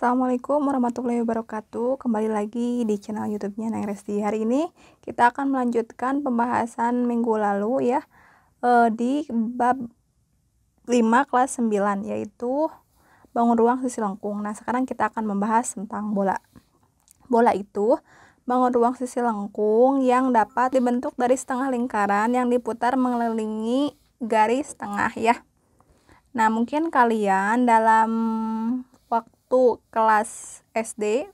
Assalamualaikum warahmatullahi wabarakatuh. Kembali lagi di channel YouTube-nya Neng Resti. Hari ini kita akan melanjutkan pembahasan minggu lalu ya, di bab 5 kelas 9, yaitu bangun ruang sisi lengkung. Nah, sekarang kita akan membahas tentang bola. Bola itu bangun ruang sisi lengkung yang dapat dibentuk dari setengah lingkaran yang diputar mengelilingi garis tengah ya. Nah, mungkin kalian dalam waktu kelas SD,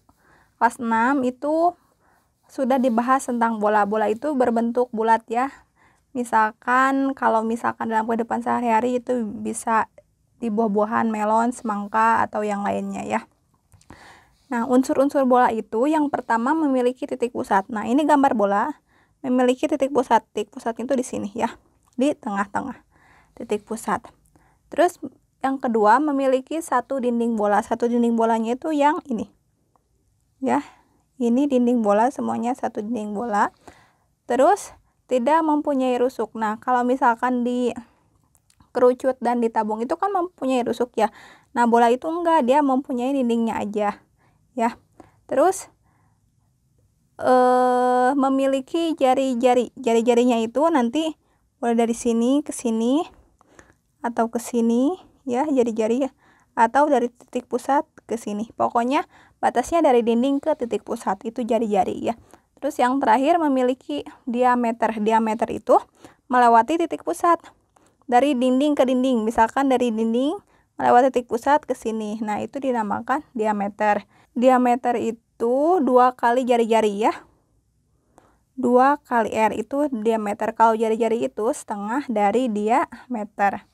kelas 6 itu sudah dibahas tentang bola. Bola itu berbentuk bulat ya. Misalkan dalam kehidupan sehari-hari itu bisa di buah-buahan, melon, semangka, atau yang lainnya ya. Nah, unsur-unsur bola itu yang pertama memiliki titik pusat. Nah, ini gambar bola memiliki titik pusat. Titik pusatnya itu di sini ya, di tengah-tengah titik pusat. Terus yang kedua memiliki satu dinding bola. Satu dinding bolanya itu yang ini ya, ini dinding bola, semuanya satu dinding bola. Terus tidak mempunyai rusuk. Nah, kalau misalkan di kerucut dan ditabung itu kan mempunyai rusuk ya. Nah, bola itu enggak, dia mempunyai dindingnya aja ya. Terus memiliki jari-jari. Jari-jarinya itu nanti boleh dari sini ke sini atau ke sini ya, jari-jari ya, atau dari titik pusat ke sini. Pokoknya batasnya dari dinding ke titik pusat, itu jari-jari ya. Terus yang terakhir memiliki diameter. Diameter itu melewati titik pusat dari dinding ke dinding. Misalkan dari dinding melewati titik pusat ke sini. Nah, itu dinamakan diameter. Diameter itu 2 kali jari-jari ya. 2 kali R itu diameter. Kalau jari-jari itu setengah dari diameter.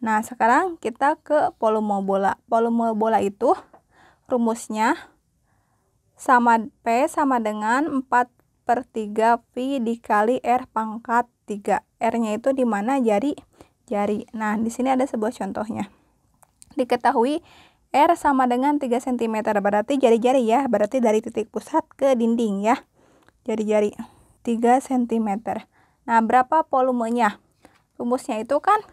Nah, sekarang kita ke volume bola. Volume bola itu rumusnya P sama dengan 4/3 V dikali R pangkat 3. R-nya itu di mana? Jari. Nah, di sini ada sebuah contohnya. Diketahui R sama dengan 3 cm. Berarti jari-jari ya. Berarti dari titik pusat ke dinding ya. Jari-jari 3 cm. Nah, berapa volumenya? Rumusnya itu kan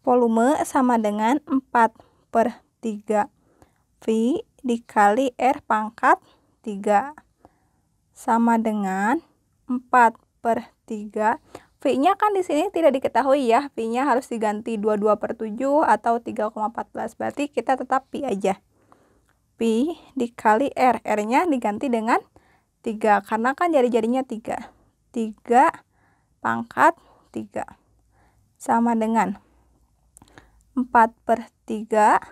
volume sama dengan 4/3 V dikali R pangkat 3 sama dengan 4/3. V-nya kan di sini tidak diketahui ya. V-nya harus diganti 22/7 atau 3,14. Berarti kita tetap Pi aja. Pi dikali R. R-nya diganti dengan 3 karena kan jari-jarinya 3. 3 pangkat 3 sama dengan 4/3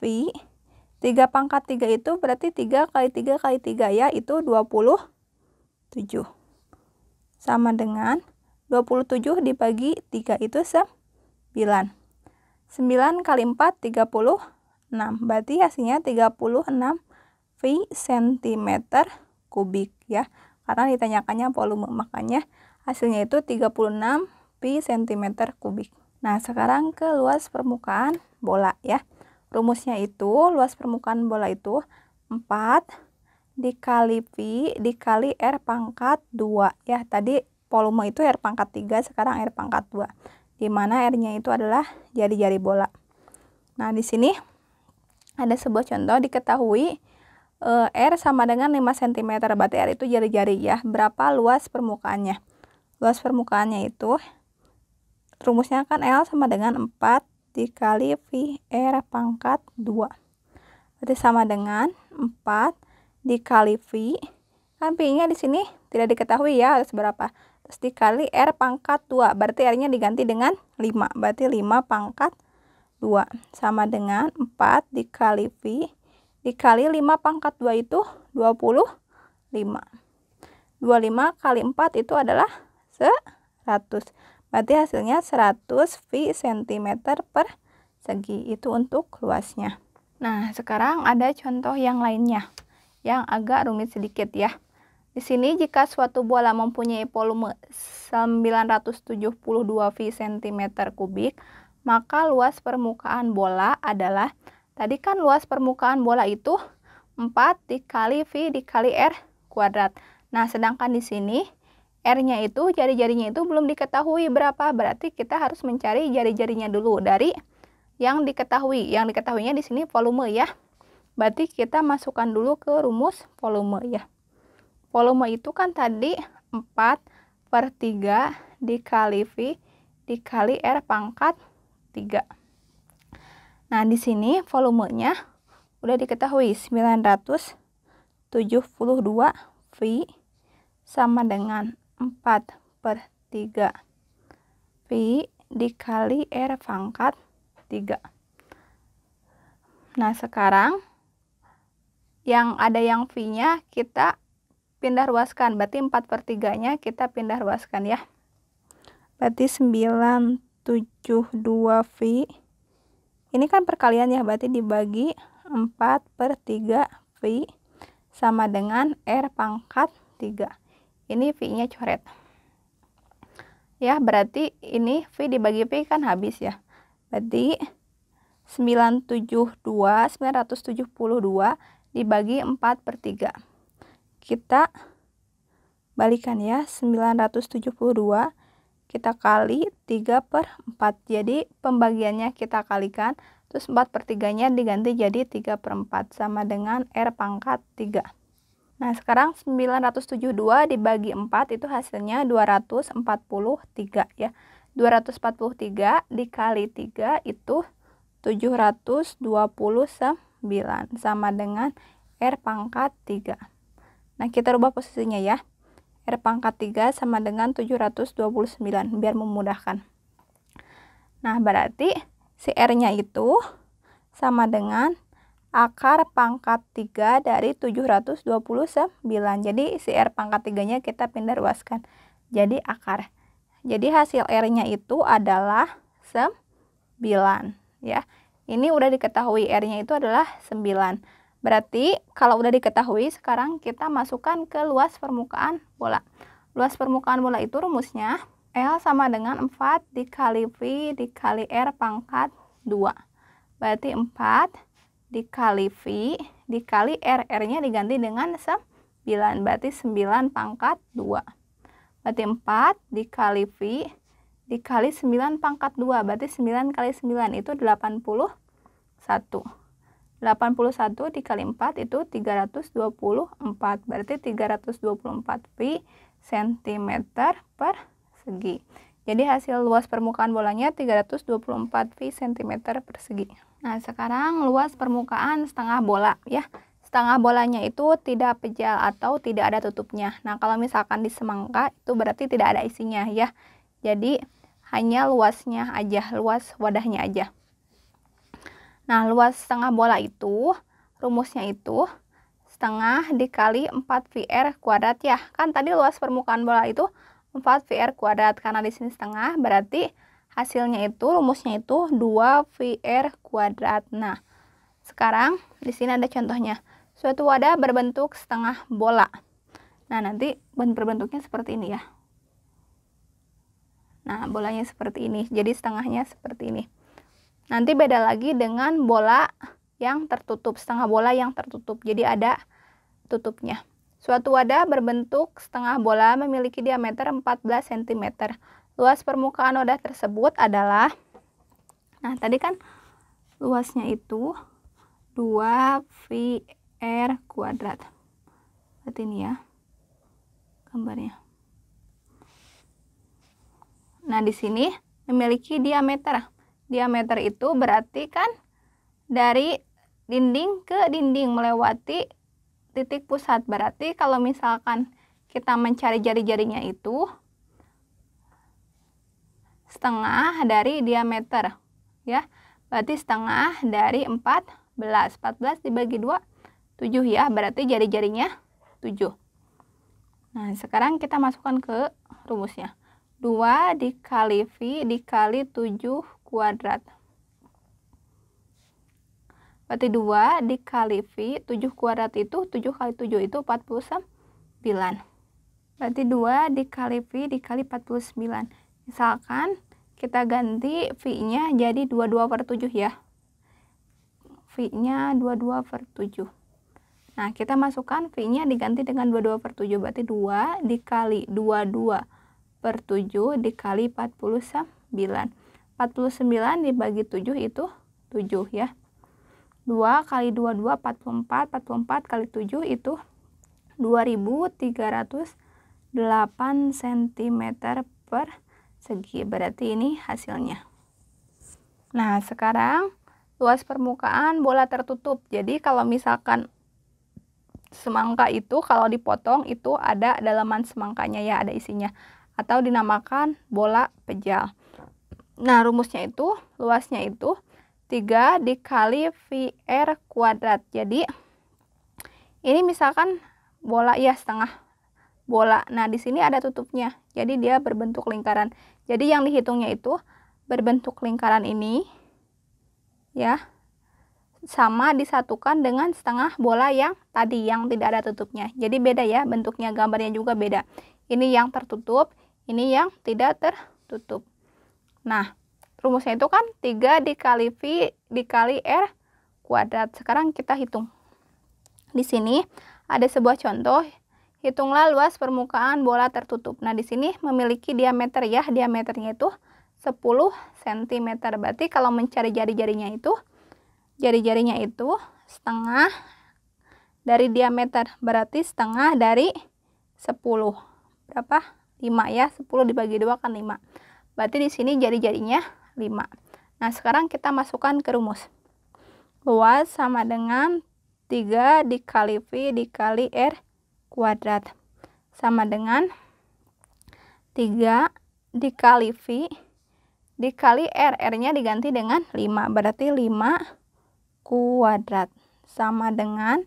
V. 3 pangkat 3 itu berarti 3 kali 3 kali 3 ya, itu 27. Sama dengan 27 dibagi 3 itu 9. 9 kali 4 36. Berarti hasilnya 36 V cm kubik ya. Karena ditanyakannya volume, makanya hasilnya itu 36 V cm kubik. Nah, sekarang ke luas permukaan bola ya. Rumusnya itu luas permukaan bola itu 4 dikali V dikali R pangkat 2 ya. Tadi volume itu R pangkat 3, sekarang R pangkat 2. Di mana R-nya itu adalah jari-jari bola. Nah, di sini ada sebuah contoh. Diketahui R sama dengan 5 cm. Berarti R itu jari-jari ya. Berapa luas permukaannya? Luas permukaannya itu rumusnya kan L sama dengan 4 dikali V R pangkat 2. Berarti sama dengan 4 dikali V. Kan V-nya di sini tidak diketahui ya harus berapa. Terus dikali R pangkat 2. Berarti R-nya diganti dengan 5. Berarti 5 pangkat 2 sama dengan 4 dikali V dikali 5 pangkat 2 itu 25. 25 kali 4 itu adalah 100. Berarti hasilnya 100 V cm persegi. Itu untuk luasnya. Nah, sekarang ada contoh yang lainnya yang agak rumit sedikit ya. Di sini jika suatu bola mempunyai volume 972 V cm kubik, maka luas permukaan bola adalah, tadi kan luas permukaan bola itu 4 dikali V dikali R kuadrat. Nah, sedangkan di sini R-nya itu, jari-jarinya itu belum diketahui berapa. Berarti kita harus mencari jari-jarinya dulu dari yang diketahui. Yang diketahuinya di sini volume ya. Berarti kita masukkan dulu ke rumus volume ya. Volume itu kan tadi 4/3 dikali V dikali R pangkat 3. Nah, di sini volumenya udah diketahui 972 V sama dengan 4/3 V dikali R pangkat 3. Nah, sekarang yang ada yang V-nya kita pindah ruaskan. Berarti 4/3-nya kita pindah ruaskan ya. Berarti 972 V. Ini kan perkalian ya, berarti dibagi 4/3 V sama dengan R pangkat 3. Ini V-nya coret. Ya, berarti ini V dibagi V kan habis ya. Berarti 972 dibagi 4/3. Kita balikan ya, 972 kita kali 3/4. Jadi pembagiannya kita kalikan, terus 4/3-nya diganti jadi 3/4 sama dengan R pangkat 3. Nah, sekarang 972 dibagi 4 itu hasilnya 243 ya. 243 dikali 3 itu 729 sama dengan R pangkat 3. Nah, kita rubah posisinya ya. R pangkat 3 sama dengan 729 biar memudahkan. Nah, berarti si R-nya itu sama dengan akar pangkat 3 dari 729. Jadi si R pangkat 3-nya kita pindah ruaskan jadi akar. Jadi hasil R-nya itu adalah 9 ya. Ini udah diketahui R-nya itu adalah 9. Berarti kalau udah diketahui, sekarang kita masukkan ke luas permukaan bola. Luas permukaan bola itu rumusnya L sama dengan 4 dikali V dikali R pangkat 2. Berarti 4 dikali V dikali R. R-nya diganti dengan 9. Berarti 9 pangkat 2. Berarti 4 dikali V dikali 9 pangkat 2. Berarti 9 kali 9 itu 81. 81 dikali 4 itu 324. Berarti 324 V cm persegi. Jadi hasil luas permukaan bolanya 324 V cm persegi. Nah, sekarang luas permukaan setengah bola ya. Setengah bolanya itu tidak pejal atau tidak ada tutupnya. Nah, kalau misalkan di semangka itu berarti tidak ada isinya ya. Jadi hanya luasnya aja, luas wadahnya aja. Nah, luas setengah bola itu rumusnya itu setengah dikali 4VR kuadrat ya. Kan tadi luas permukaan bola itu 4VR kuadrat. Karena di sini setengah berarti hasilnya itu rumusnya itu 2VR kuadrat. Nah, sekarang di sini ada contohnya. Suatu wadah berbentuk setengah bola. Nah, nanti berbentuknya seperti ini ya. Nah, bolanya seperti ini. Jadi setengahnya seperti ini. Nanti beda lagi dengan bola yang tertutup, setengah bola yang tertutup. Jadi ada tutupnya. Suatu wadah berbentuk setengah bola memiliki diameter 14 cm. Luas permukaan wadah tersebut adalah, nah tadi kan luasnya itu 2VR kuadrat. Berarti ini ya gambarnya. Nah, di sini memiliki diameter. Diameter itu berarti kan dari dinding ke dinding melewati titik pusat. Berarti kalau misalkan kita mencari jari-jarinya itu setengah dari diameter ya. Berarti setengah dari 14. 14 dibagi 2 7 ya. Berarti jari-jarinya 7. Nah, sekarang kita masukkan ke rumusnya. 2 dikali V dikali 7 kuadrat. Berarti 2 dikali V, 7 kuadrat itu 7 kali 7 itu 49. Berarti 2 dikali V dikali 49. Misalkan kita ganti V-nya jadi 22/7 ya. V-nya 22/7. Nah, kita masukkan V-nya diganti dengan 22/7. Berarti 2 dikali 22/7 dikali 49. 49 dibagi 7 itu ya. 2 kali 2, 44, 44 kali 7 itu 2308 cm persegi. Berarti ini hasilnya. Nah, sekarang luas permukaan bola tertutup. Jadi kalau misalkan semangka itu kalau dipotong itu ada dalaman semangkanya ya, ada isinya. Atau dinamakan bola pejal. Nah, rumusnya itu, luasnya itu 3 dikali VR kuadrat. Jadi, ini misalkan bola ya setengah bola. Nah, di sini ada tutupnya. Jadi, dia berbentuk lingkaran. Jadi, yang dihitungnya itu berbentuk lingkaran ini, ya, sama disatukan dengan setengah bola yang tadi, yang tidak ada tutupnya. Jadi, beda ya, bentuknya, gambarnya juga beda. Ini yang tertutup, ini yang tidak tertutup. Nah, rumusnya itu kan 3 dikali V dikali R kuadrat. Sekarang kita hitung. Di sini ada sebuah contoh. Hitunglah luas permukaan bola tertutup. Nah, di sini memiliki diameter ya. Diameternya itu 10 cm. Berarti kalau mencari jari-jarinya itu setengah dari diameter. Berarti setengah dari 10. Berapa? 5 ya. 10 dibagi 2 kan 5. Berarti di sini jari-jarinya 5. Nah, sekarang kita masukkan ke rumus. Luas sama dengan 3 dikali V dikali R kuadrat. Sama dengan 3 dikali V dikali R. R-nya diganti dengan 5. Berarti 5 kuadrat. Sama dengan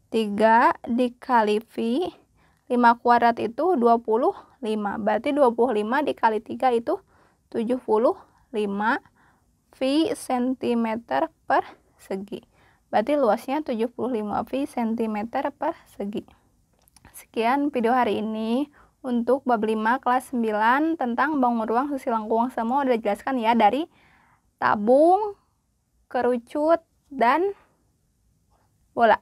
3 dikali V. 5 kuadrat itu 25. Berarti 25 dikali 3 itu 75 V cm persegi. Berarti luasnya 75 V cm persegi. Sekian video hari ini untuk bab 5 kelas 9 tentang bangun ruang susi lengkung. Semua udah dijelaskan ya, dari tabung, kerucut, dan bola.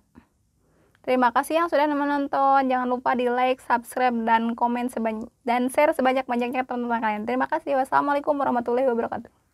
Terima kasih yang sudah menonton. Jangan lupa di like, subscribe, dan komen dan share sebanyak-banyaknya teman-teman kalian. Terima kasih. Wassalamualaikum warahmatullahi wabarakatuh.